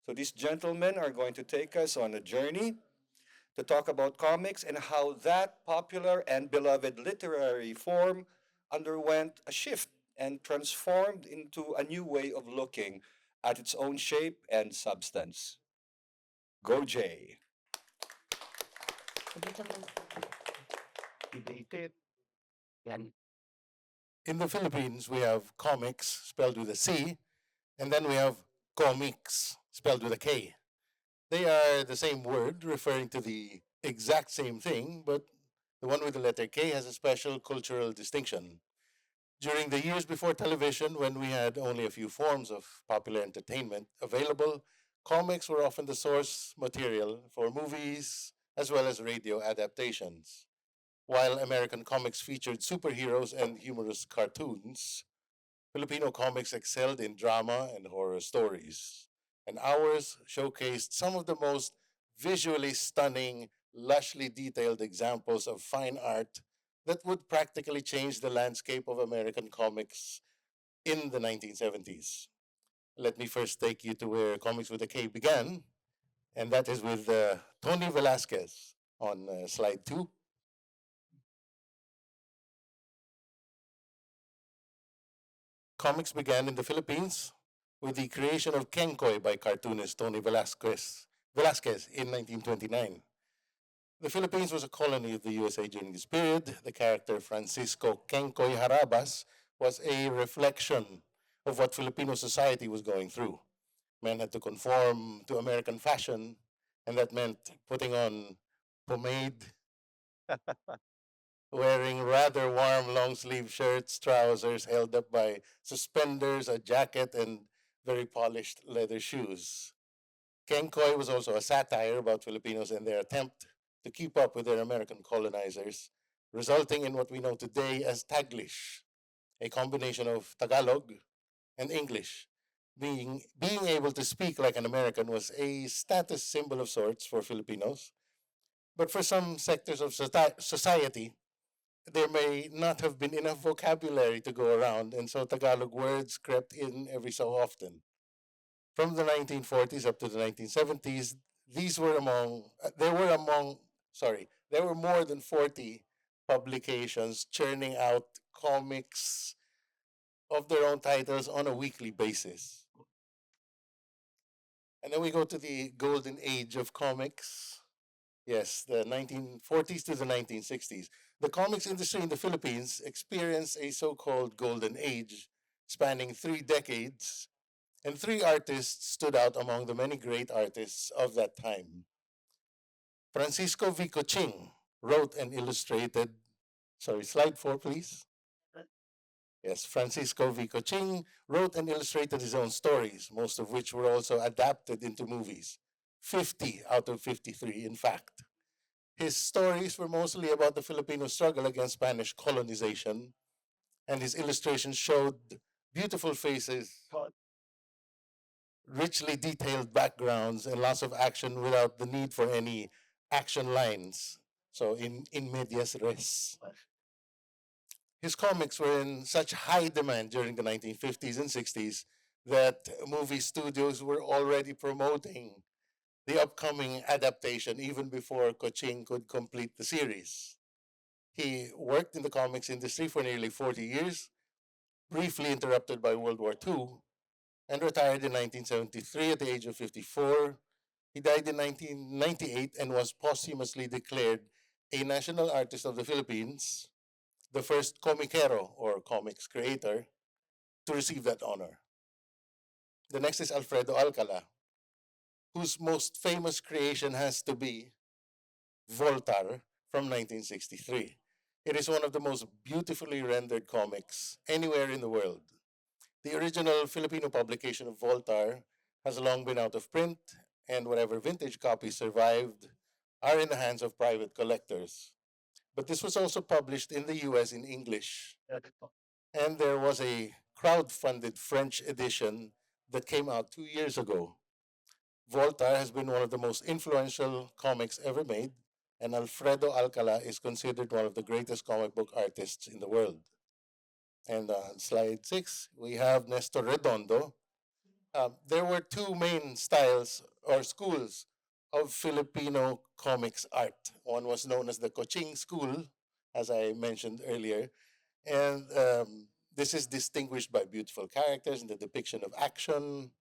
So these gentlemen are going to take us on a journey to talk about comics and how that popular and beloved literary form underwent a shift and transformed into a new way of looking at its own shape and substance. Go Jay. In the Philippines, we have comics spelled with a C, and then we have comics spelled with a K. They are the same word referring to the exact same thing, but the one with the letter K has a special cultural distinction. During the years before television, when we had only a few forms of popular entertainment available, comics were often the source material for movies as well as radio adaptations. While American comics featured superheroes and humorous cartoons, Filipino comics excelled in drama and horror stories. And ours showcased some of the most visually stunning, lushly detailed examples of fine art that would practically change the landscape of American comics in the 1970s. Let me first take you to where Comics with a K began, and that is with Tony Velasquez on slide 2. Comics began in the Philippines with the creation of Kenkoy by cartoonist Tony Velasquez in 1929. The Philippines was a colony of the USA during this period. The character Francisco Kenkoy Harabas was a reflection of what Filipino society was going through. Men had to conform to American fashion, and that meant putting on pomade, wearing rather warm long sleeve shirts, trousers held up by suspenders, a jacket, and very polished leather shoes. Kenkoy was also a satire about Filipinos and their attempt to keep up with their American colonizers, resulting in what we know today as Taglish, a combination of Tagalog and English. Being able to speak like an American was a status symbol of sorts for Filipinos, but for some sectors of society, there may not have been enough vocabulary to go around, and so Tagalog words crept in every so often. From the 1940s up to the 1970s, these were among, there were more than 40 publications churning out comics of their own titles on a weekly basis. And then we go to the golden age of comics. Yes, the 1940s to the 1960s. The comics industry in the Philippines experienced a so called golden age spanning 3 decades, and three artists stood out among the many great artists of that time. Francisco Vico Ching wrote and illustrated, sorry, slide 4, please. Yes, Francisco Vico Ching wrote and illustrated his own stories, most of which were also adapted into movies. 50 out of 53, in fact. His stories were mostly about the Filipino struggle against Spanish colonization, and his illustrations showed beautiful faces, richly detailed backgrounds, and lots of action without the need for any action lines. So in medias res. His comics were in such high demand during the 1950s and 60s that movie studios were already promoting the upcoming adaptation even before Koching could complete the series. He worked in the comics industry for nearly 40 years, briefly interrupted by World War II, and retired in 1973 at the age of 54. He died in 1998 and was posthumously declared a National Artist of the Philippines, the first comiquero or comics creator to receive that honor. The next is Alfredo Alcala, whose most famous creation has to be Voltaire from 1963. It is one of the most beautifully rendered comics anywhere in the world. The original Filipino publication of Voltaire has long been out of print, and whatever vintage copies survived are in the hands of private collectors. But this was also published in the US in English, and there was a crowd-funded French edition that came out 2 years ago. Voltaire has been one of the most influential comics ever made, and Alfredo Alcala is considered one of the greatest comic book artists in the world. And on slide 6, we have Nestor Redondo, There were two main styles or schools of Filipino comics art. One was known as the Coaching School, as I mentioned earlier, and this is distinguished by beautiful characters and the depiction of action.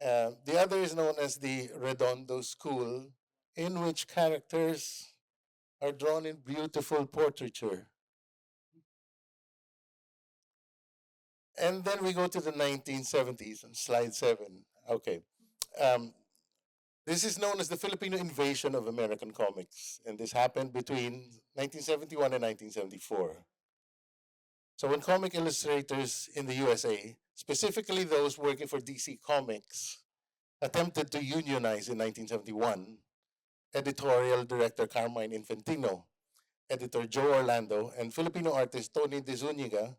The other is known as the Redondo School, in which characters are drawn in beautiful portraiture. And then we go to the 1970s on slide 7. Okay. Um, this is known as the Filipino invasion of American comics, and this happened between 1971 and 1974. So when comic illustrators in the USA, specifically those working for DC Comics, attempted to unionize in 1971, editorial director Carmine Infantino, editor Joe Orlando, and Filipino artist Tony De Zuniga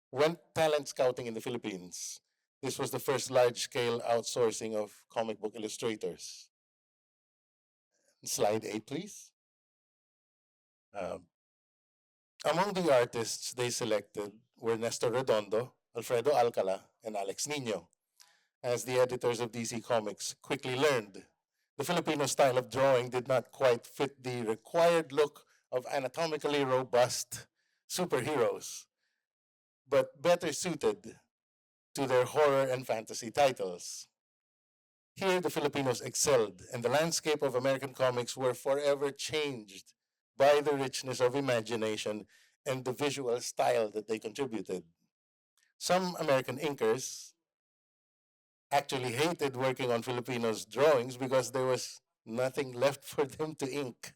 went talent scouting in the Philippines. This was the first large-scale outsourcing of comic book illustrators. Slide 8, please. Um, Among the artists they selected were Nestor Redondo, Alfredo Alcala, and Alex Nino. As the editors of DC Comics quickly learned, the Filipino style of drawing did not quite fit the required look of anatomically robust superheroes, but better suited to their horror and fantasy titles. Here, the Filipinos excelled, and the landscape of American comics were forever changed by the richness of imagination and the visual style that they contributed. Some American inkers actually hated working on Filipinos' drawings because there was nothing left for them to ink.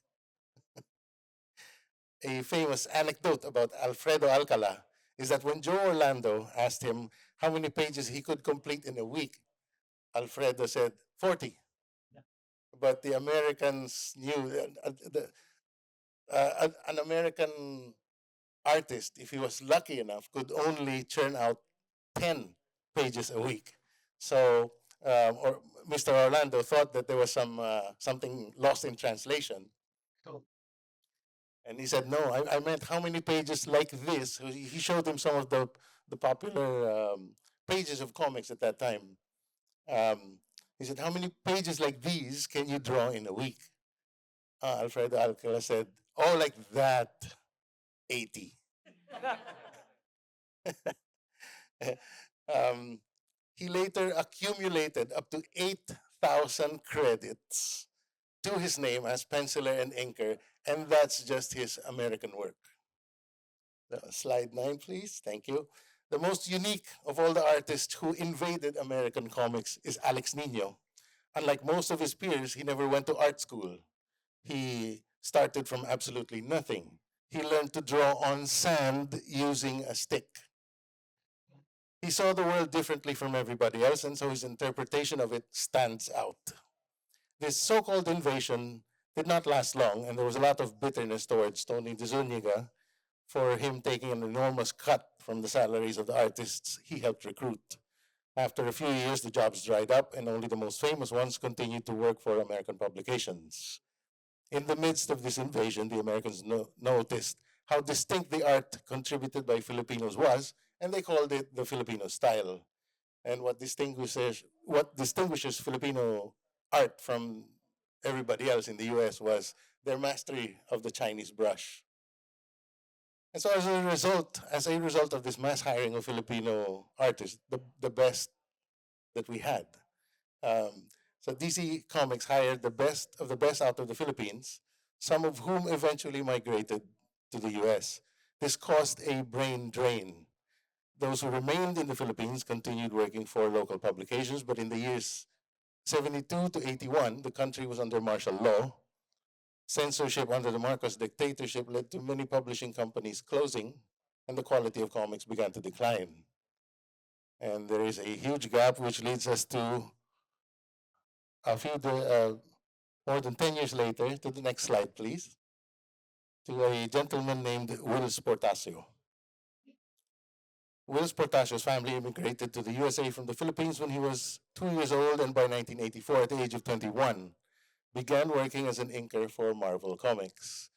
A famous anecdote about Alfredo Alcala is that when Joe Orlando asked him how many pages he could complete in a week, Alfredo said 40. But the Americans knew an American artist, if he was lucky enough, could only churn out 10 pages a week. So, or Mr. Orlando thought that there was something lost in translation. And he said, no, I meant how many pages like this. He showed him some of the popular pages of comics at that time. He said, how many pages like these can you draw in a week? Alfredo Alcala said, oh, like that, 80. um, he later accumulated up to 8,000 credits to his name as penciler and inker, and that's just his American work. Slide 9, please. Thank you. The most unique of all the artists who invaded American comics is Alex Nino. Unlike most of his peers, he never went to art school. He started from absolutely nothing. He learned to draw on sand using a stick. He saw the world differently from everybody else, and so his interpretation of it stands out. This so-called invasion did not last long, and there was a lot of bitterness towards Tony De Zuniga for him taking an enormous cut from the salaries of the artists he helped recruit. After a few years, the jobs dried up, and only the most famous ones continued to work for American publications. In the midst of this invasion, the Americans noticed how distinct the art contributed by Filipinos was, and they called it the Filipino style. And what distinguishes Filipino art from everybody else in the US was their mastery of the Chinese brush. And so as a result of this mass hiring of Filipino artists, the best that we had. Um, so DC Comics hired the best of the best out of the Philippines, some of whom eventually migrated to the US. This caused a brain drain. Those who remained in the Philippines continued working for local publications, but in the years 72 to 81, the country was under martial law. Censorship under the Marcos dictatorship led to many publishing companies closing, and the quality of comics began to decline. And there is a huge gap, which leads us to more than 10 years later, to the next slide, please, to a gentleman named Will Portasio. Will Portasio's family immigrated to the USA from the Philippines when he was 2 years old, and by 1984, at the age of 21, began working as an inker for Marvel Comics.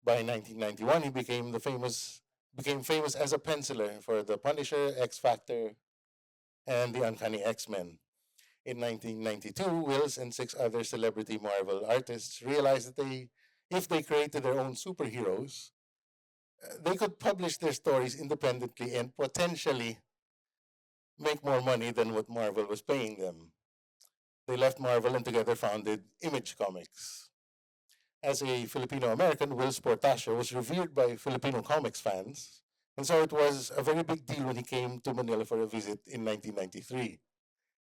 By 1991, he became famous as a penciler for The Punisher, X Factor, and the Uncanny X-Men. In 1992, Wills and six other celebrity Marvel artists realized that if they created their own superheroes, they could publish their stories independently and potentially make more money than what Marvel was paying them. They left Marvel and together founded Image Comics. As a Filipino American, Will Portacio was revered by Filipino comics fans, and so it was a very big deal when he came to Manila for a visit in 1993.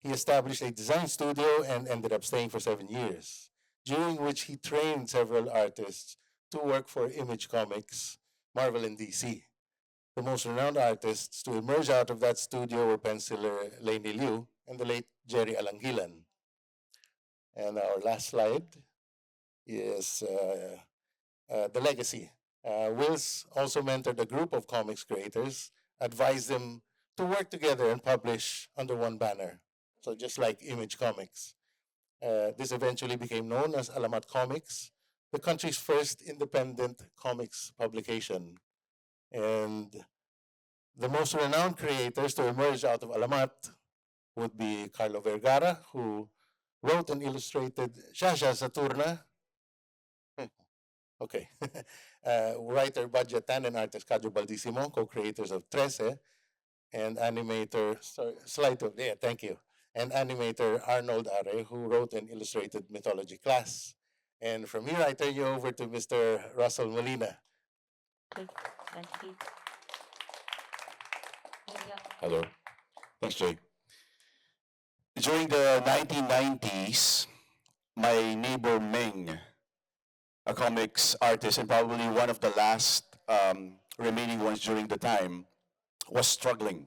He established a design studio and ended up staying for 7 years, during which he trained several artists to work for Image Comics, Marvel, and DC. The most renowned artists to emerge out of that studio were penciler Lainey Liu and the late Jerry Alangilan. And our last slide is the legacy. Wills also mentored a group of comics creators, advised them to work together and publish under one banner. So just like Image Comics. This eventually became known as Alamat Comics, the country's first independent comics publication. And the most renowned creators to emerge out of Alamat would be Carlo Vergara, who wrote and illustrated Shasha Saturna. Okay. Writer Badjatan and artist Cadro Baldissimo, co-creators of Trece, and animator, sorry, slide two, yeah, thank you. And animator Arnold Are, who wrote and illustrated Mythology Class. And from here, I turn you over to Mr. Russell Molina. Thank you. Hello. Thanks, Jay. During the 1990s, my neighbor Ming, a comics artist and probably one of the last remaining ones during the time, was struggling.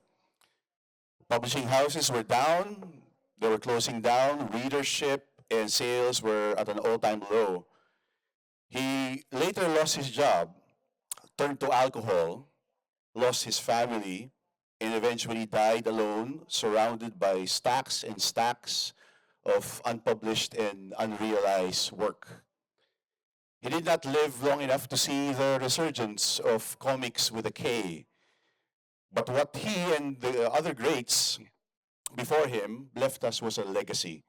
Publishing houses were down, they were closing down, readership and sales were at an all-time low. He later lost his job, turned to alcohol, lost his family, and eventually died alone, surrounded by stacks and stacks of unpublished and unrealized work. He did not live long enough to see the resurgence of comics with a K. But what he and the other greats before him left us was a legacy.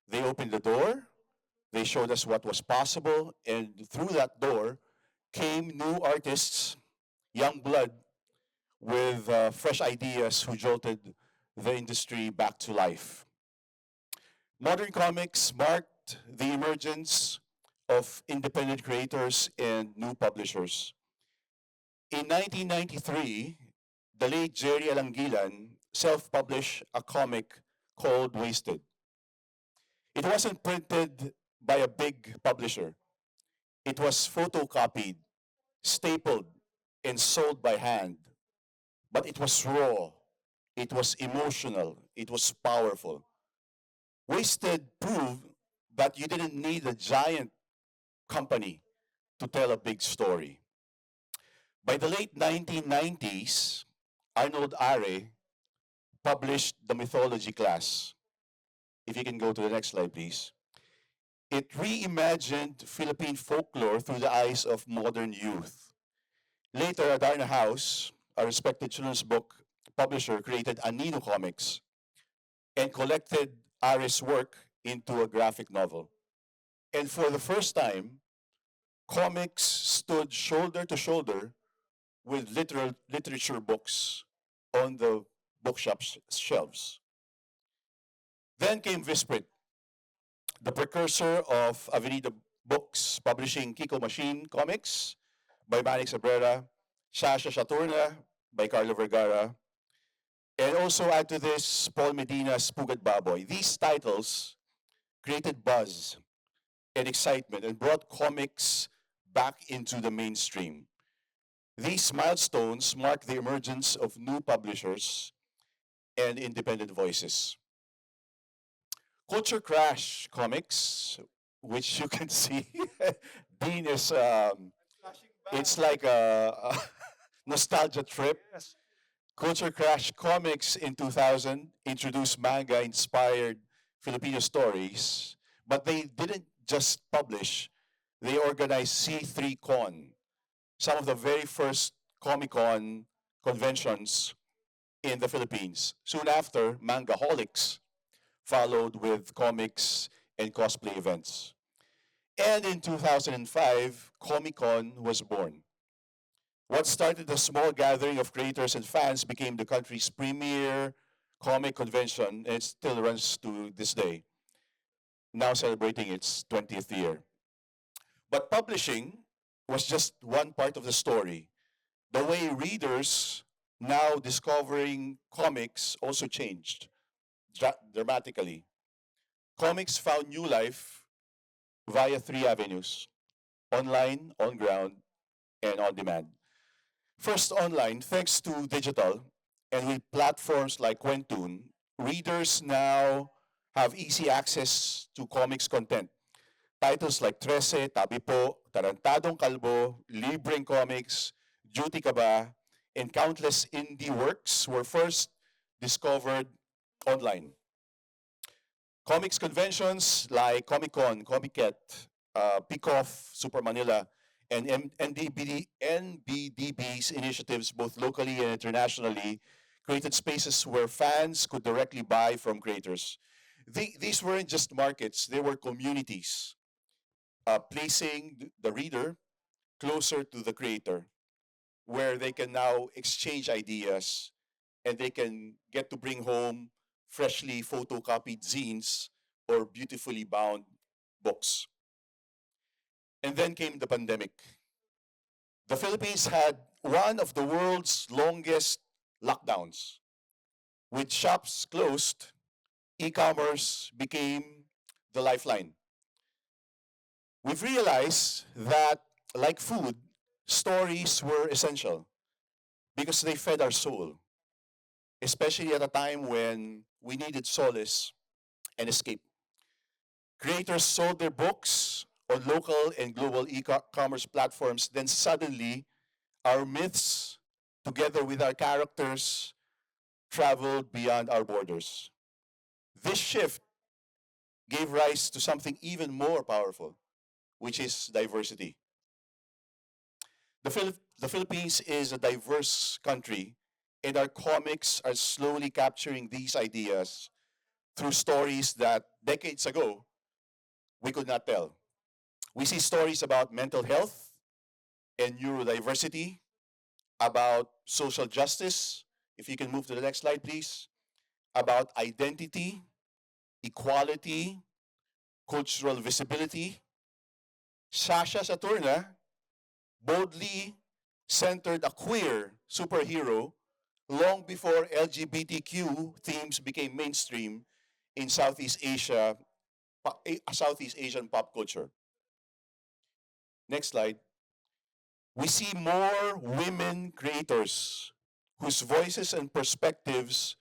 They opened the door, they showed us what was possible, and through that door came new artists, young blood, with fresh ideas who jolted the industry back to life. Modern comics marked the emergence of independent creators and new publishers. In 1993, the late Jerry Alangilan self-published a comic called Wasted. It wasn't printed by a big publisher. It was photocopied, stapled, and sold by hand. But it was raw, it was emotional, it was powerful. Wasted proved that you didn't need a giant company to tell a big story. By the late 1990s, Arnold Are published the Mythology Class. If you can go to the next slide, please. It reimagined Philippine folklore through the eyes of modern youth. Later, Adarna House, a respected children's book publisher, created Anino Comics and collected Are's work into a graphic novel. And for the first time, comics stood shoulder to shoulder with literature books on the bookshop shelves. Then came Visprint, the precursor of Avenida Books, publishing Kiko Machine Comics by Manix Abrera, Shasha Saturna by Carlo Vergara, and also add to this Paul Medina's Pugad Baboy. These titles created buzz and excitement and brought comics back into the mainstream. These milestones mark the emergence of new publishers and independent voices. Culture Crash Comics, which you can see, Dean is, it's like a nostalgia trip. Culture Crash Comics in 2000 introduced manga-inspired Filipino stories, but they didn't just publish, they organized C3 Con, some of the very first Comic-Con conventions in the Philippines. Soon after, Mangaholics followed with comics and cosplay events. And in 2005, Comic Con was born. What started a small gathering of creators and fans became the country's premier comic convention, and it still runs to this day, now celebrating its 20th year. But publishing was just one part of the story. The way readers now discovering comics also changed dramatically. Comics found new life via three avenues: online, on ground, and on demand. First, online, thanks to digital and with platforms like Quentoon, readers now have easy access to comics content. Titles like Trece, Tabi Po, Tarantadong Kalbo, Libreng Comics, Duty Ka Ba, and countless indie works were first discovered online. Comics conventions like Comic Con, Comiket, Pickoff, Super Manila, and NBDB's initiatives, both locally and internationally, created spaces where fans could directly buy from creators. These weren't just markets, they were communities, placing the reader closer to the creator, where they can now exchange ideas and they can get to bring home freshly photocopied zines or beautifully bound books. And then came the pandemic. The Philippines had one of the world's longest lockdowns. With shops closed, e-commerce became the lifeline. We've realized that, like food, stories were essential because they fed our soul, especially at a time when we needed solace and escape. Creators sold their books on local and global e-commerce platforms. Then suddenly, our myths, together with our characters, traveled beyond our borders. This shift gave rise to something even more powerful, which is diversity. The Philippines is a diverse country, and our comics are slowly capturing these ideas through stories that decades ago we could not tell. We see stories about mental health and neurodiversity, about social justice. If you can move to the next slide, please. About identity, equality, cultural visibility. Sasha Saturna boldly centered a queer superhero long before LGBTQ themes became mainstream in Southeast Asian pop culture. Next slide. We see more women creators whose voices and perspectives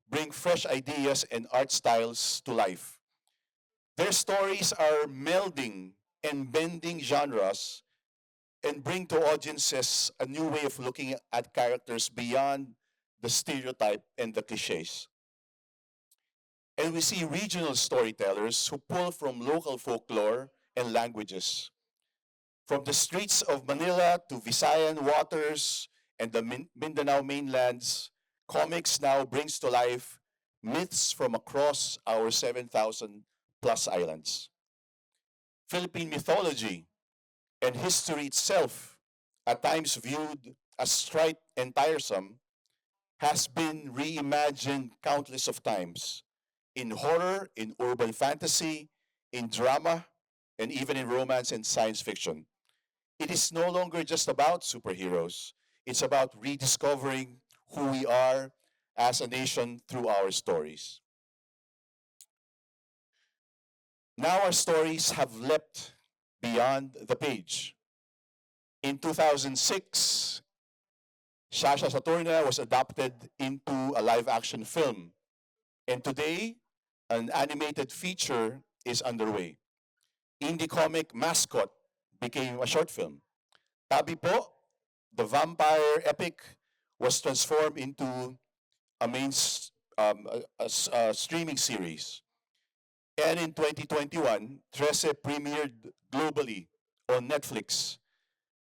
bring fresh ideas and art styles to life. Their stories are melding and bending genres and bring to audiences a new way of looking at characters beyond the stereotype and the cliches. And we see regional storytellers who pull from local folklore and languages. From the streets of Manila to Visayan waters and the Mindanao mainlands, comics now brings to life myths from across our 7,000 plus islands. Philippine mythology and history itself, at times viewed as trite and tiresome, has been reimagined countless of times in horror, in urban fantasy, in drama, and even in romance and science fiction. It is no longer just about superheroes. It's about rediscovering who we are as a nation through our stories. Now our stories have leapt beyond the page. In 2006, Shasha Saturna was adapted into a live action film. And today, an animated feature is underway. Indie comic Mascot became a short film. Tabi Po, the vampire epic, was transformed into a a streaming series. And in 2021, Trece premiered globally on Netflix.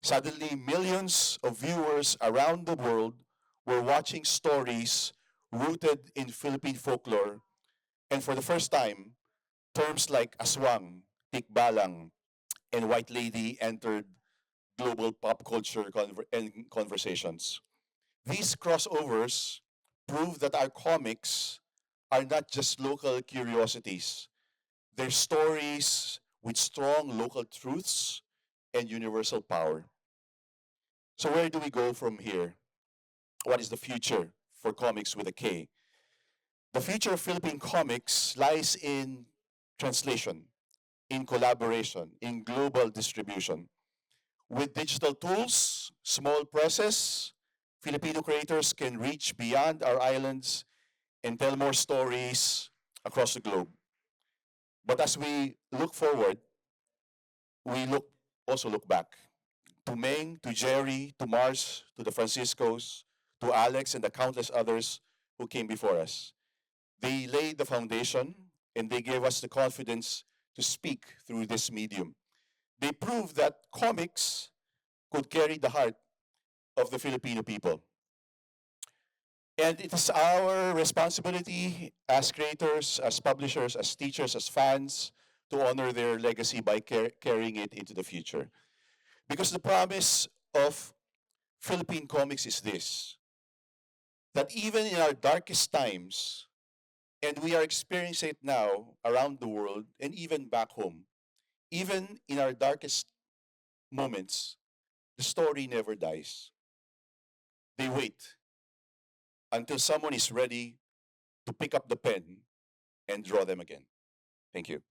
Suddenly, millions of viewers around the world were watching stories rooted in Philippine folklore, and for the first time, terms like aswang, tikbalang, and white lady entered global pop culture and conversations. These crossovers prove that our comics are not just local curiosities, they're stories with strong local truths and universal power. So, where do we go from here? What is the future for comics with a K? The future of Philippine comics lies in translation, in collaboration, in global distribution. With digital tools, small presses, Filipino creators can reach beyond our islands and tell more stories across the globe. But as we look forward, we look back to Meng, to Jerry, to Mars, to the Franciscos, to Alex, and the countless others who came before us. They laid the foundation and they gave us the confidence to speak through this medium. They proved that comics could carry the heart of the Filipino people. And it is our responsibility as creators, as publishers, as teachers, as fans to honor their legacy by carrying it into the future. Because the promise of Philippine comics is this, that even in our darkest times, and we are experiencing it now around the world and even back home, even in our darkest moments, the story never dies. They wait until someone is ready to pick up the pen and draw them again. Thank you.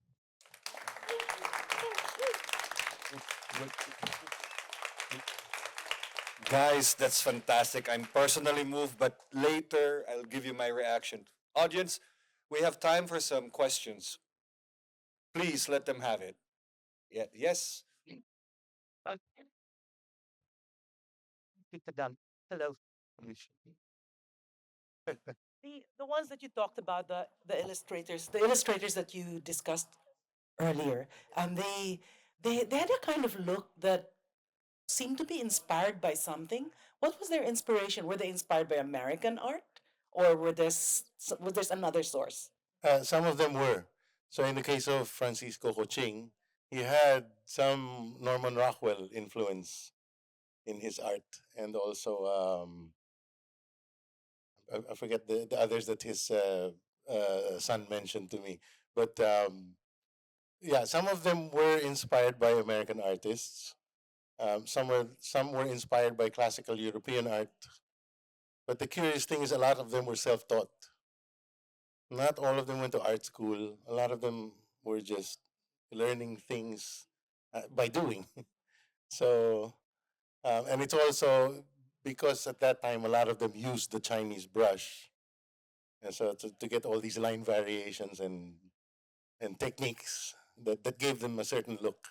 Guys, that's fantastic. I'm personally moved, but later I'll give you my reaction. Audience, we have time for some questions. Please let them have it. Yeah, yes. Tita Dan. Hello. The ones that you talked about, the illustrators that you discussed earlier, they had a kind of look that seemed to be inspired by something. What was their inspiration? Were they inspired by American art, or was there another source? Some of them were. So in the case of Francisco Coching, he had some Norman Rockwell influence in his art, and also I forget the others that his son mentioned to me. But yeah, some of them were inspired by American artists. Some were inspired by classical European art. But the curious thing is, a lot of them were self-taught. Not all of them went to art school. A lot of them were just learning things by doing. So, and it's also because at that time a lot of them used the Chinese brush, and so to get all these line variations and techniques that gave them a certain look.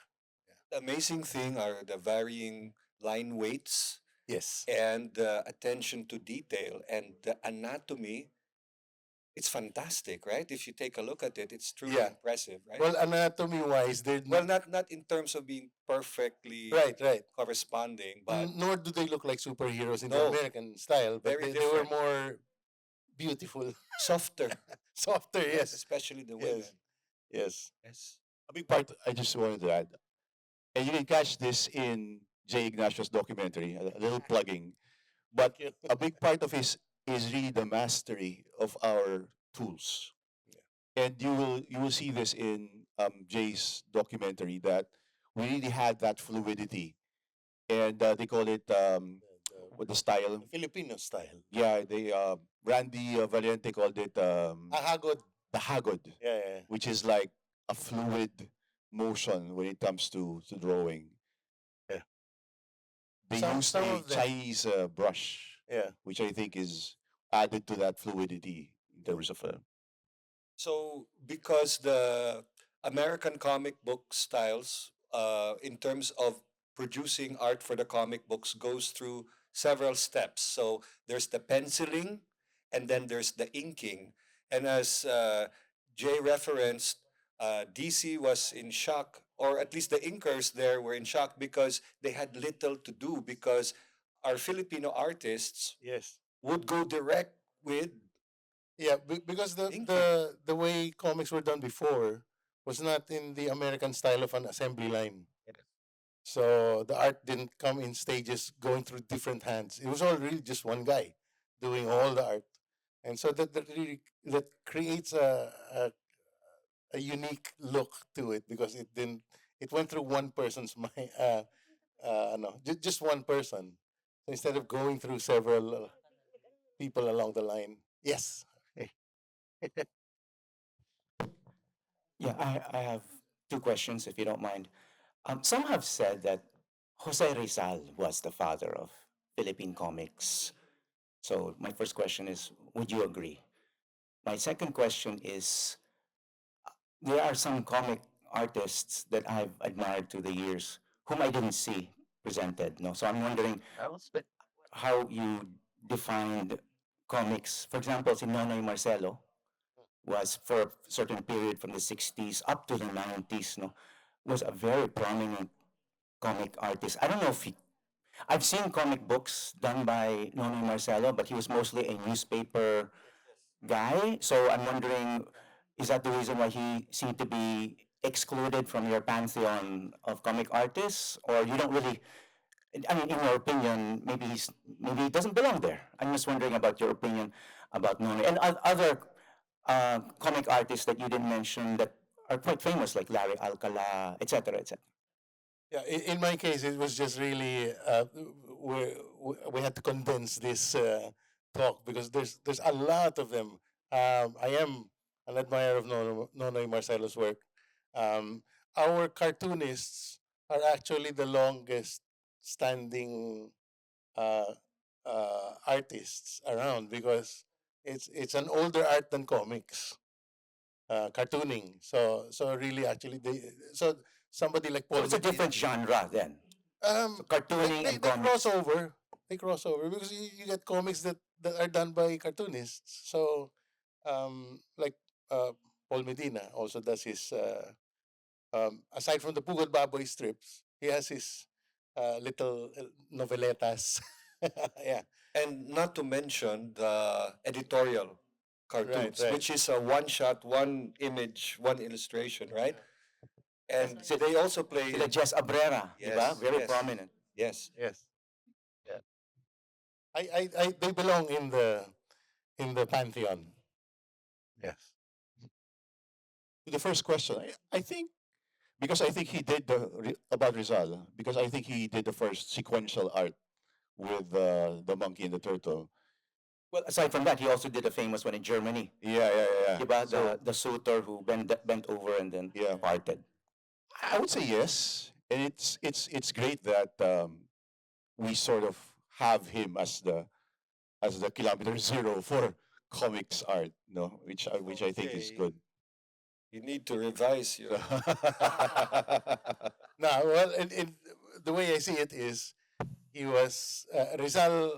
The amazing thing are the varying line weights Yes. and the attention to detail and the anatomy. It's fantastic, right? If you take a look at it, it's truly Yeah. impressive, right? Well, anatomy-wise, they're Well, not in terms of being perfectly right. corresponding, but Nor do they look like superheroes in the No. American style, but Very they were different. more beautiful, softer, softer. Yes. especially the women. Yes. Yes. Yes. A big part, I just wanted to add, and you can catch this in J. Ignacio's documentary, a little plugging, but Thank you. a big part of his is really the mastery of our tools. And you will see this in Jay's documentary that we really had that fluidity, and they call it what the style. The Filipino style. Yeah, they Randy Valiente called it Ahagod. the hagod, Yeah. which is like a fluid motion when it comes to drawing. Yeah. They Some- use some a of them- Chinese brush, Yeah. which I think is added to that fluidity in terms of So, because the American comic book styles, in terms of producing art for the comic books, goes through several steps. So, there's the penciling, and then there's the inking. And as Jay referenced, DC was in shock, or at least the inkers there were in shock because they had little to do because our Filipino artists Yes. would go direct with Yeah, because Inky. the way comics were done before was not in the American style of an assembly line. So the art didn't come in stages going through different hands. It was all really just one guy doing all the art. And so that really that creates a unique look to it because it went through one person's mind no, just one person. So instead of going through several people along the line. Yes. Yeah, I have two questions, if you don't mind. Some have said that Jose Rizal was the father of Philippine comics. So my first question is, would you agree? My second question is, there are some comic artists that I've admired through the years whom I didn't see presented. No, so I'm wondering how you defined comics. For example, si Nonoy Marcelo was for a certain period from the 60s up to the 90s, no, was a very prominent comic artist. I don't know if I've seen comic books done by Nonoy Marcelo, but he was mostly a newspaper guy. So I'm wondering, is that the reason why he seemed to be excluded from your pantheon of comic artists? Or you don't really, I mean, in your opinion, maybe he doesn't belong there. I'm just wondering about your opinion about Nonoy and other comic artists that you didn't mention that are quite famous, like Larry Alcala, etc., etc. Yeah, in my case, it was just really we had to condense this talk because there's a lot of them. I am an admirer of Nonoy Marcelo's work. Um, our cartoonists are actually the longest standing artists around because it's an older art than comics, cartooning. So really, actually, so somebody like So Paul it's a different genre then. So cartooning and They cross comics. over. They cross over because you get comics that are done by cartoonists. So, like uh, Paul Medina also does his. Aside from the Pugod Baboy strips, he has his little novelletas. Yeah, And not to mention the editorial right, cartoons, right. which is a one shot, one image, one illustration, right? And Sila, they also play sila Jess Abrera, di ba? yes, Very yes, prominent. yes. Yes, yeah. They belong in the pantheon. Yes. The first question, I think, because I think he did about Rizal, because I think he did the first sequential art with the monkey and the turtle. Well, aside from that, he also did a famous one in Germany. Yeah, yeah, yeah. Di ba? So The suitor who bent over and then yeah, parted. I would say yes, and it's great that we sort of have him as the kilometer zero for comics art, no, which I think is Okay. good. You need to revise your. Now, well, in the way I see it is, he was Rizal.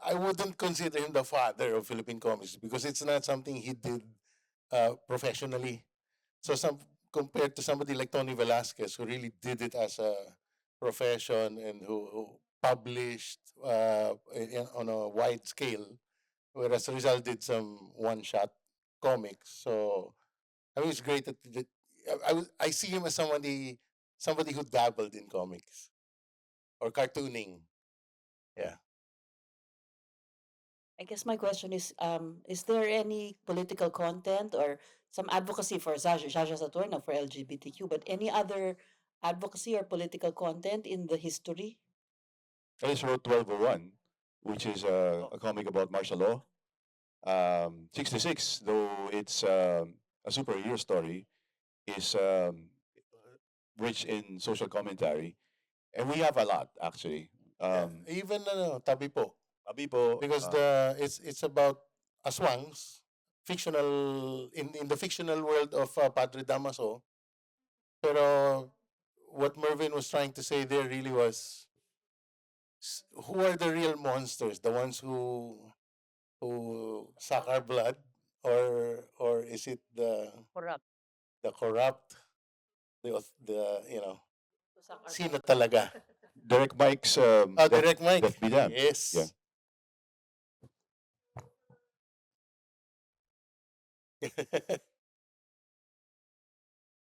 I wouldn't consider him the father of Philippine comics because it's not something he did professionally. So some compared to somebody like Tony Velasquez, who really did it as a profession and who published on a wide scale, whereas Rizal did some one-shot comics. So I mean, it's great that I see him as somebody who dabbled in comics or cartooning. Yeah. I guess my question is there any political content or some advocacy for Sasha Saturno for LGBTQ, but any other advocacy or political content in the history? I just wrote 1201, which is a comic about martial law. 66, though it's a superhero story, is rich in social commentary, and we have a lot actually. Yeah. Even tabi po Sabi po, because it's about aswangs, fictional in the fictional world of Padre Damaso. Pero what Mervyn was trying to say there really was who are the real monsters, the ones who suck our blood, or is it Corrupt. the corrupt, the To suck our sino blood. talaga? Derek Mike's Oh, direct Death Mike. Be Damned. Yeah. Yes.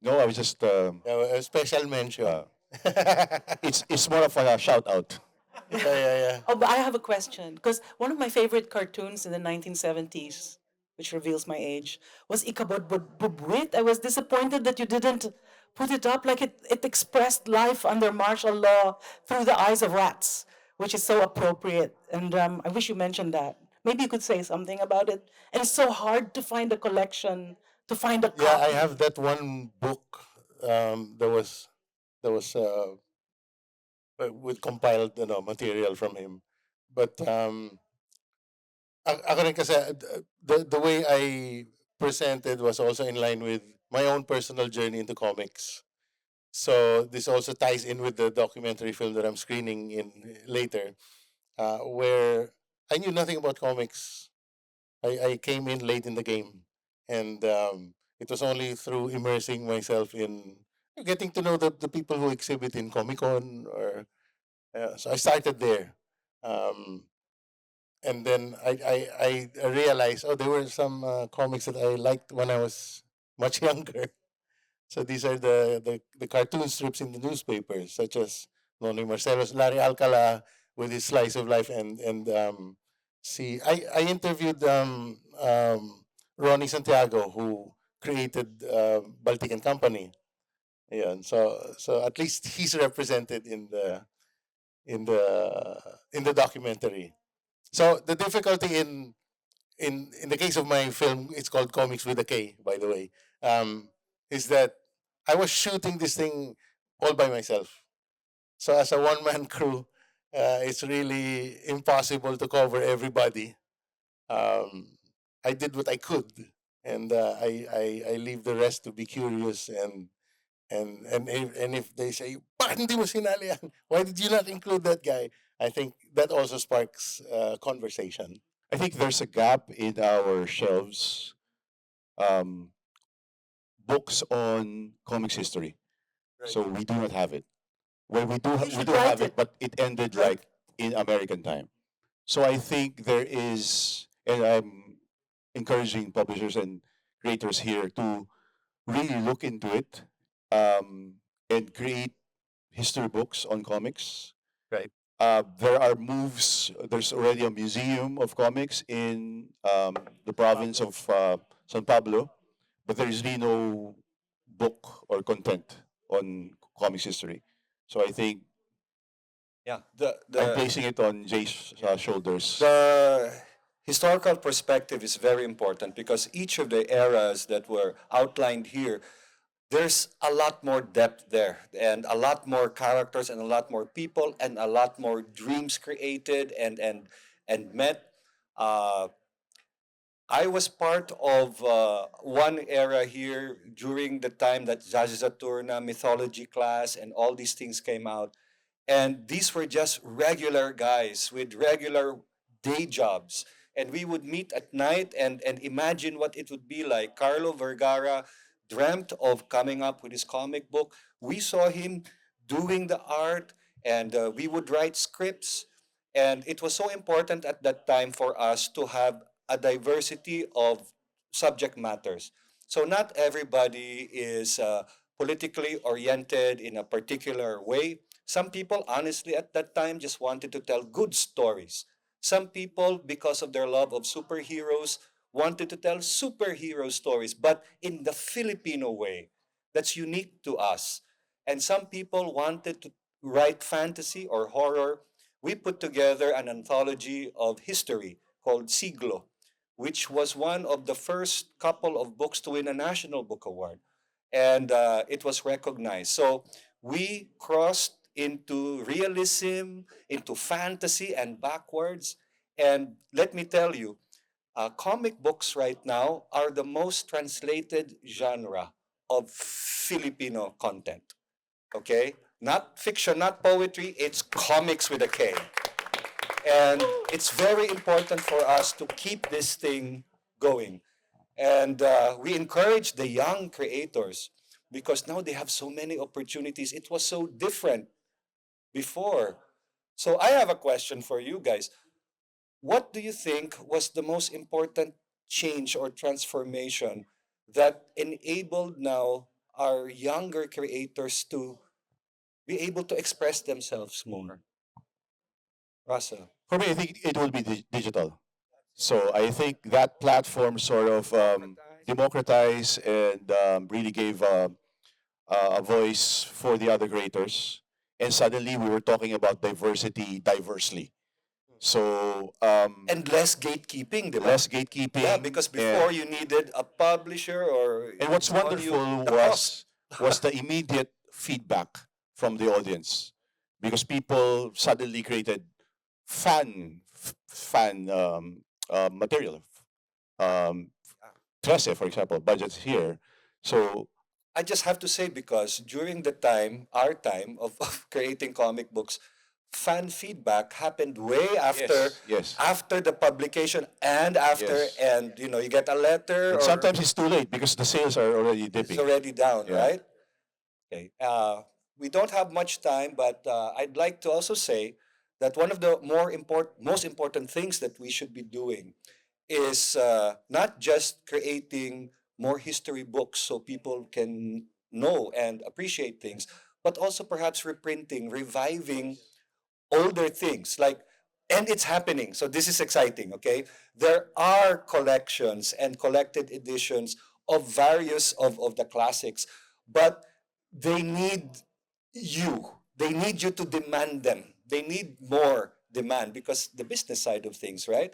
No, I was just A special mention. uh, it's more of a shout out. Yeah. Oh, but I have a question because one of my favorite cartoons in the 1970s, which reveals my age, was Ikabod Bubwit. I was disappointed that you didn't put it up like it expressed life under martial law through the eyes of rats, which is so appropriate. And I wish you mentioned that. Maybe you could say something about it. And it's so hard to find a collection, to find a Yeah, I copy. have that one book. That was with compiled material from him. But ako rin kasi the way I presented was also in line with my own personal journey into comics. So this also ties in with the documentary film that I'm screening in later, where I knew nothing about comics. I came in late in the game, and it was only through immersing myself in getting to know the people who exhibit in Comic Con, or so I started there. Um, and then I realized, oh, there were some comics that I liked when I was much younger. So these are the cartoon strips in the newspapers, such as Nonoy Marcelo's Larry Alcala with his slice of life, and see, I interviewed Ronnie Santiago, who created Baltic and Company. Yeah, and so at least he's represented in the documentary. So the difficulty in the case of my film, it's called Comics with a K, by the way, is that I was shooting this thing all by myself. So as a one man crew, it's really impossible to cover everybody. Um, I did what I could, and I leave the rest to be curious, and if they say, bakit hindi mo sinali yan? Why did you not include that guy? I think that also sparks conversation. I think there's a gap in our shelves. Um, Books on comics history. So we do not have it. Well, You we should do write have it, it, but it ended right? like in American time. So I think there is, and I'm encouraging publishers and creators here to really look into it, um, and create history books on comics. Right. There are moves. There's already a museum of comics in the province of San Pablo, but there is really no book or content on comics history. So I think Yeah, I'm placing it on Jay's shoulders. the historical perspective is very important because each of the eras that were outlined here, there's a lot more depth there and a lot more characters and a lot more people and a lot more dreams created and met. Uh, I was part of one era here during the time that Zaza Saturna mythology class and all these things came out. And these were just regular guys with regular day jobs. And we would meet at night and imagine what it would be like. Carlo Vergara dreamt of coming up with his comic book. We saw him doing the art, and we would write scripts. And it was so important at that time for us to have a diversity of subject matters. So not everybody is politically oriented in a particular way. Some people, honestly, at that time just wanted to tell good stories. Some people, because of their love of superheroes, wanted to tell superhero stories, but in the Filipino way that's unique to us. And some people wanted to write fantasy or horror. We put together an anthology of history called Siglo, which was one of the first couple of books to win a National Book Award. And it was recognized. So we crossed into realism, into fantasy, and backwards. And let me tell you, comic books right now are the most translated genre of Filipino content. Okay? Not fiction, not poetry, it's comics with a K. And it's very important for us to keep this thing going. And we encourage the young creators because now they have so many opportunities. It was so different before. So I have a question for you guys. What do you think was the most important change or transformation that enabled now our younger creators to be able to express themselves more? Russell. For me, I think it will be digital. So I think that platform sort of democratized and really gave a voice for the other creators. And suddenly we were talking about diversity diversely. So And less gatekeeping, di ba? less Yeah, gatekeeping. because before you needed a publisher or And what's it's on you, wonderful the cost. was the immediate feedback from the audience, because people suddenly created fan material. Um, Trece, for example, budgets here. So I just have to say because during the time, our time of creating comic books, fan feedback happened way after yes, yes, after the publication and after, yes. and you get a letter And or sometimes it's too late because the sales are already it's dipping. already down, Yeah. right? Okay. We don't have much time, but I'd like to also say that one of the most important things that we should be doing is not just creating more history books so people can know and appreciate things, but also perhaps reprinting, reviving older things like, and it's happening, so this is exciting. Okay, there are collections and collected editions of various of the classics, but they need they need you to demand them. They need more demand because the business side of things, right?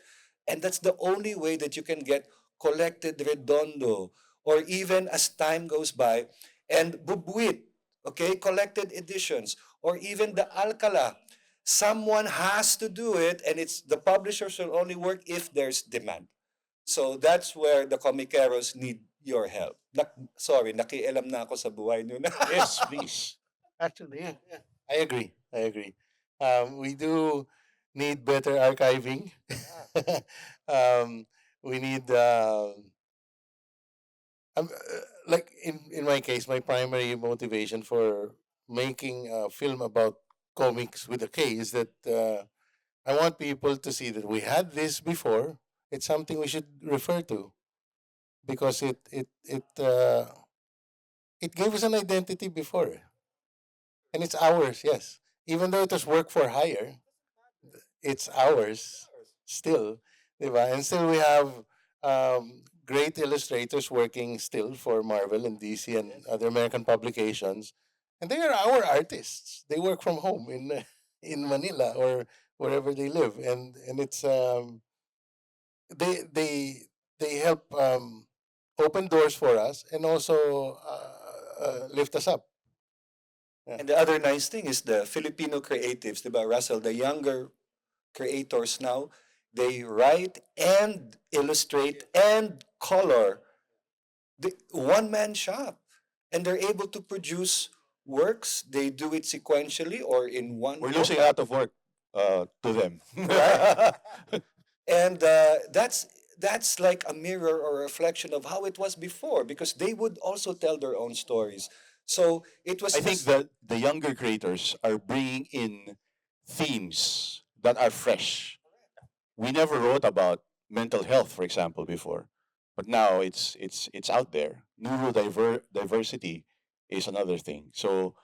And that's the only way that you can get collected redondo, or even as time goes by, and bubuit, okay, collected editions, or even the alcala. Someone has to do it, and it's the publishers will only work if there's demand. So that's where the comiceros need your help. Sorry, nakialam na ako sa buhay niyo na. Yes, please. Actually, yeah, yeah. I agree. I agree. We do need better archiving. um, we need, like in my case, my primary motivation for making a film about comics with a K is that I want people to see that we had this before. It's something we should refer to because it gave us an identity before, and it's ours. Yes, even though it was work for hire, it's ours still, diba? And still we have great illustrators working still for Marvel and DC and other American publications, and they are our artists. They work from home in in Manila or wherever they live, and it's they they they help open doors for us and also lift us up. Yeah. And the other nice thing is the Filipino creatives, diba, Russell, the younger creators now, they write and illustrate and color the one-man shop. And they're able to produce works. They do it sequentially or in one We're book. losing a lot of work to them. Right. And that's like a mirror or a reflection of how it was before, because they would also tell their own stories. So it was I think just that the younger creators are bringing in themes that are fresh. We never wrote about mental health, for example, before, but now it's out there. Diversity is another thing. So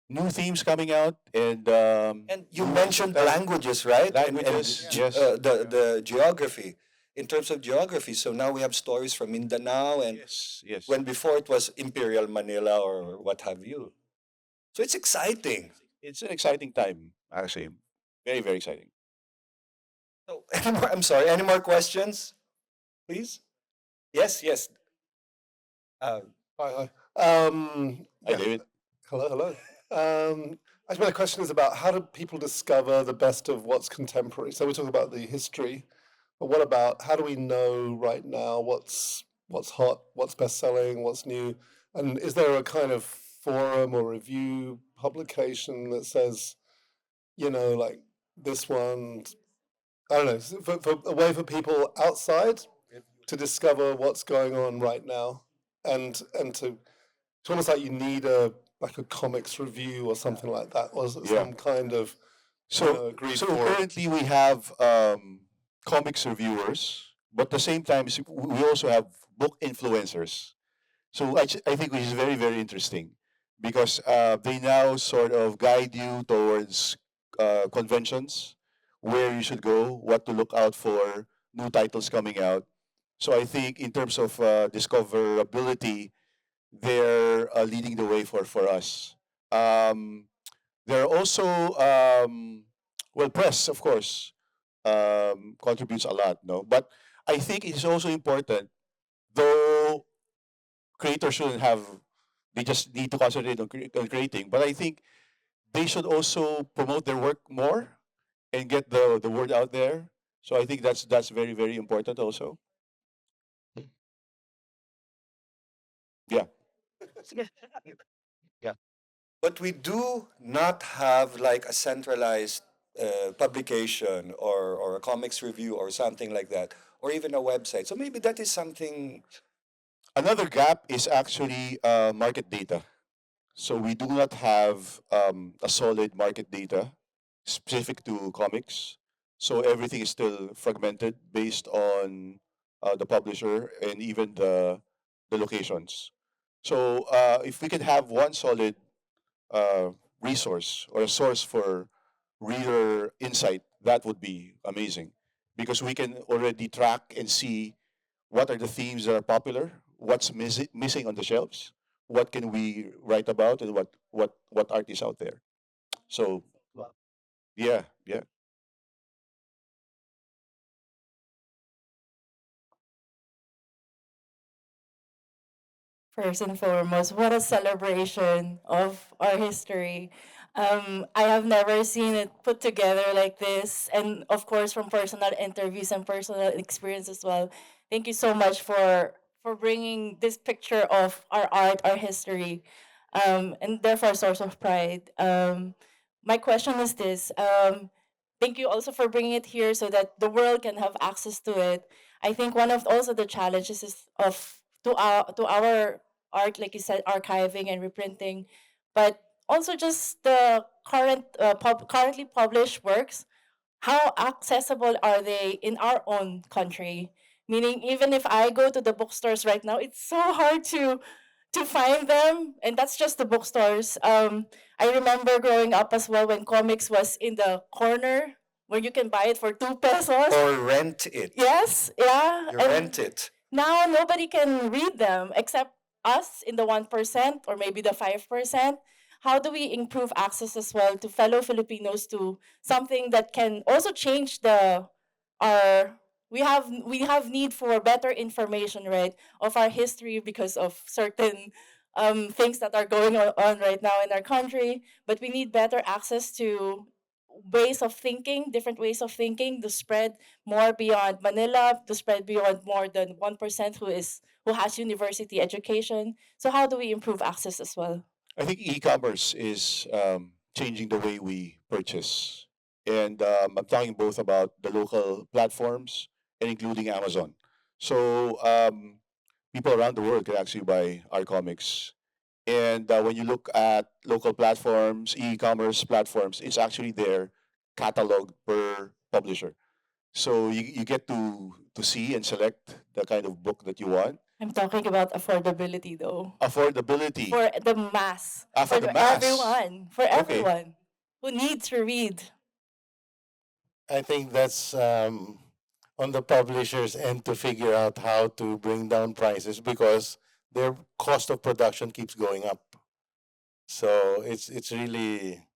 new themes coming out, and and you new mentioned type- languages, right? languages, yes, The geography, in terms of geography. So now we have stories from Mindanao, and yes, yes. when before it was Imperial Manila or what have you. So it's exciting. It's an exciting time, actually, very very exciting. So I'm sorry. Any more questions, please? Yes, yes. Uh, Hi, hi. Hi, Yeah. David. Hello, hello. I suppose the question is about how do people discover the best of what's contemporary? So we talk about the history, but what about how do we know right now what's hot, what's best selling, what's new? And is there a kind of forum or review publication that says, like this one, I don't know, for a way for people outside to discover what's going on right now and to it's almost like you need a comics review or something like that, or Yeah. some kind of So agreed so forum. currently we have comics reviewers, But at the same time, we also have book influencers. So I think which is very, very interesting because they now sort of guide you towards conventions, where you should go, what to look out for, new titles coming out. So I think in terms of discoverability, they're leading the way for us. Um, there are also, well, press, of course, contributes a lot, no? But I think it's also important, though creators shouldn't have, they just need to concentrate on, on creating. But I think they should also promote their work more and get the word out there. So I think that's very, very important also. Yeah. Sige. But we do not have like a centralized publication or a comics review or something like that, or even a website. So maybe that is something. Another gap is actually market data. So we do not have a solid market data specific to comics. So everything is still fragmented based on the publisher and even the locations. So if we could have one solid uh, resource or a source for reader insight, that would be amazing because we can already track and see what are the themes that are popular, what's missing on the shelves, what can we write about, and what art is out there. So yeah, yeah. First and foremost, what a celebration of our history. I have never seen it put together like this. And of course, from personal interviews and personal experience as well. Thank you so much for bringing this picture of our art, our history, and therefore a source of pride. My question is this. Thank you also for bringing it here so that the world can have access to it. I think one of also the challenges is of to our art, like you said, archiving and reprinting, but also just the currently published works. How accessible are they in our own country? Meaning, even if I go to the bookstores right now, it's so hard to find them, and that's just the bookstores. I remember growing up as well when comics was in the corner where you can buy it for 2 pesos. Or rent it. Yes, yeah, You and rent it. now nobody can read them except us in the 1% or maybe the 5%. How do we improve access as well to fellow Filipinos to something that can also change the our we have need for better information, right, of our history because of certain things that are going on right now in our country, but we need better access to ways of thinking, different ways of thinking to spread more beyond Manila, to spread beyond more than 1% who has university education. So how do we improve access as well? I think e-commerce is changing the way we purchase, and I'm talking both about the local platforms and including Amazon. So people around the world can actually buy our comics. And when you look at local platforms, e-commerce platforms, it's actually their catalog per publisher. So you get to see and select the kind of book that you want. I'm talking about affordability though. Affordability For the mass. for For the mass. everyone. For Okay. everyone who needs to read. I think that's on the publishers end to figure out how to bring down prices because their cost of production keeps going up. So it's really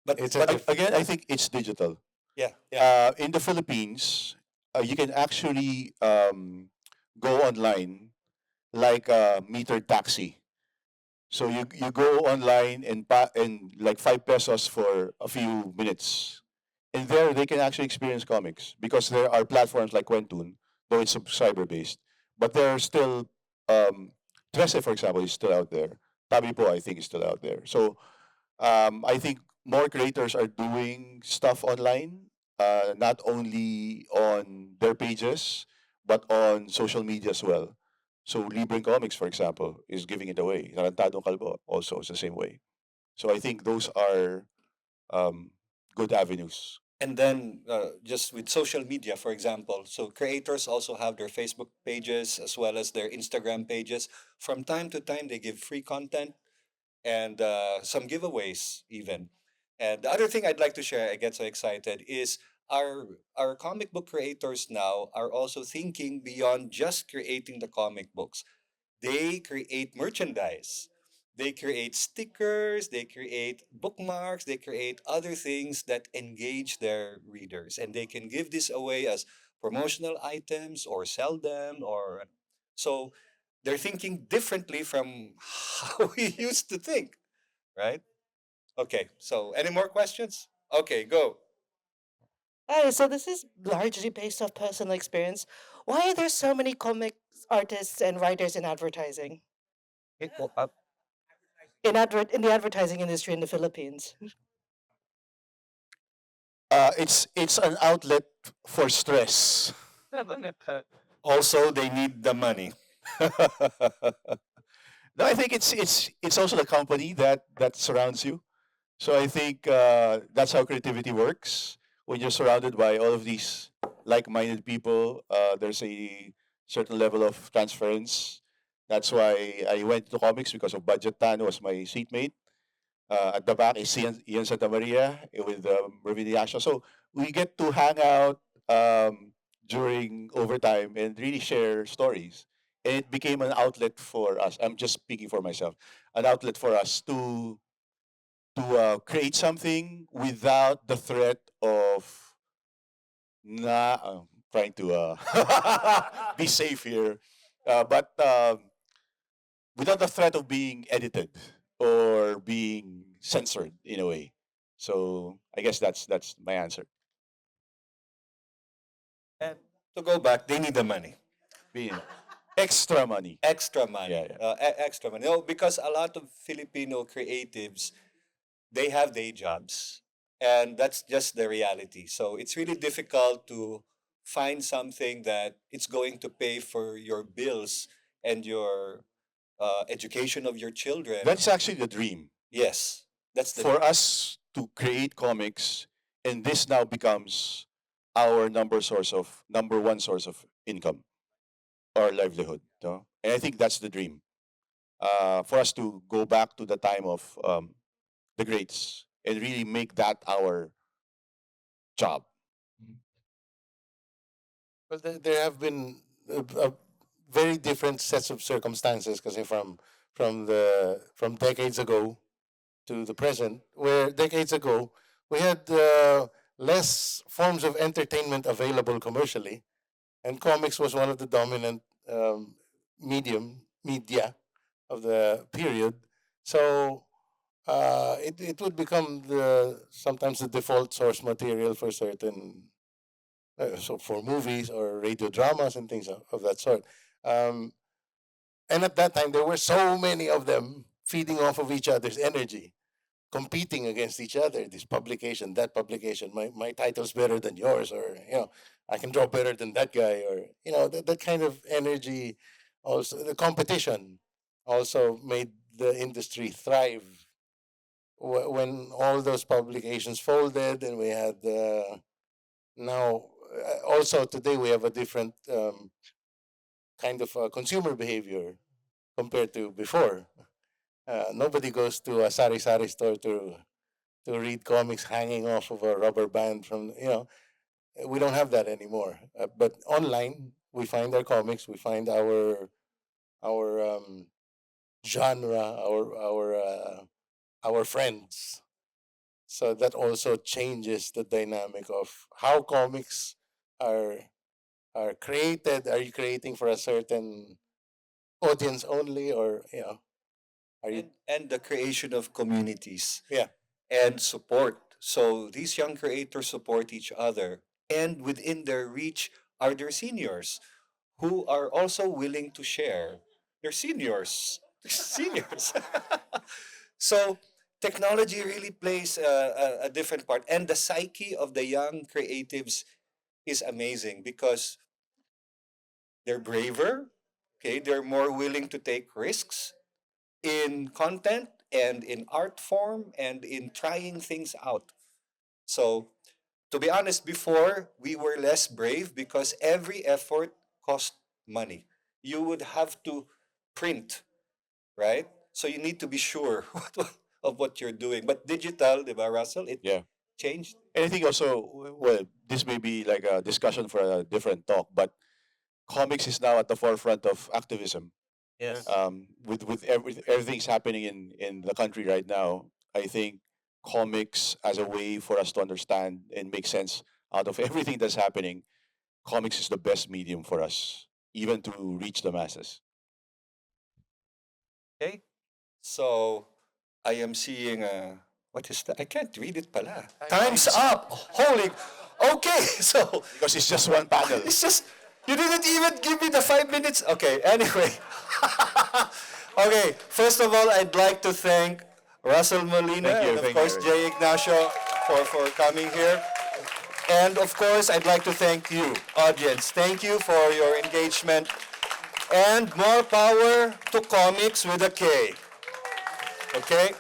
But it's a but Again, I think it's digital. yeah, yeah. In the Philippines, you can actually go online like a metered taxi. So you go online and and like 5 pesos for a few minutes, and there they can actually experience comics because there are platforms like Webtoon, though it's subscriber based, but there are still um, Trece, for example, is still out there. Tabipo, I think, is still out there. So I think more creators are doing stuff online, not only on their pages, but on social media as well. So Libreng Comics, for example, is giving it away. Tarantadong Kalbo also is the same way. So I think those are um, good avenues. And then just with social media, for example, so creators also have their Facebook pages as well as their Instagram pages. From time to time, they give free content and some giveaways even. And the other thing I'd like to share, I get so excited, is our comic book creators now are also thinking beyond just creating the comic books. They create merchandise. They create stickers, they create bookmarks, they create other things that engage their readers. And they can give this away as promotional items or sell them or so they're thinking differently from how we used to think, right? Okay, so any more questions? Okay, go. Hi, so this is largely based off personal experience. Why are there so many comics artists and writers in advertising? In the advertising industry in the Philippines. It's an outlet for stress. Also, they need the money. No, I think it's also the company that surrounds you. So I think that's how creativity works. When you're surrounded by all of these like-minded people, there's a certain level of transference. That's why I went to comics because of Budget Tan was my seatmate. At the back is Ian Santa Maria with Mervyn Ignacio. So we get to hang out during overtime and really share stories. And it became an outlet for us. I'm just speaking for myself. An outlet for us to create something without the threat of trying to be safe here, but without the threat of being edited or being censored in a way. So I guess that's my answer. And to go back, they need the money. Being extra money. Extra money. Yeah, yeah. Extra money. No, because a lot of Filipino creatives, they have day jobs. And that's just the reality. So it's really difficult to find something that it's going to pay for your bills and your education of your children. That's actually the dream Yes, that's the for us to create comics, and this now becomes our number one source of income or livelihood. No? And I think that's the dream for us to go back to the time of the greats and really make that our job. Well, there have been very different sets of circumstances because from decades ago to the present, where decades ago we had less forms of entertainment available commercially, and comics was one of the dominant media of the period. So it would become the sometimes the default source material for certain so for movies or radio dramas and things of that sort. Um, and at that time, there were so many of them feeding off of each other's energy, competing against each other. This publication, that publication, my title's better than yours, or I can draw better than that guy, or that kind of energy. Also, the competition also made the industry thrive. When all those publications folded, and we had now also today we have a different kind of consumer behavior compared to before. Nobody goes to a sari sari store to read comics hanging off of a rubber band from we don't have that anymore. But online we find our comics, we find our genre, our friends. So that also changes the dynamic of how comics are are created. Are you creating for a certain audience only, or are you? and the creation of communities Yeah, and support. So these young creators support each other, and within their reach are their seniors who are also willing to share. Their seniors, seniors. So technology really plays a different part, and the psyche of the young creatives is amazing because they're braver. Okay, they're more willing to take risks in content and in art form and in trying things out. So To be honest, before we were less brave because every effort cost money. You would have to print, right? So you need to be sure of what you're doing. But digital, di ba, Russell? It Yeah. changed. And I think also, well, this may be like a discussion for a different talk, but comics is now at the forefront of activism. Yes. With everything's happening in the country right now, I think comics as a way for us to understand and make sense out of everything that's happening, comics is the best medium for us, even to reach the masses. Okay. So I am seeing what is that? I can't read it pala. Time's up. Holy. Okay. So Because it's just one panel. it's just you didn't even give me the 5 minutes. Okay. Anyway. Okay. First of all, I'd like to thank Russell Molina Thank you, and of thank course you. Jay Ignacio for coming here. And of course, I'd like to thank you, audience. Thank you for your engagement. And more power to comics with a K. Okay?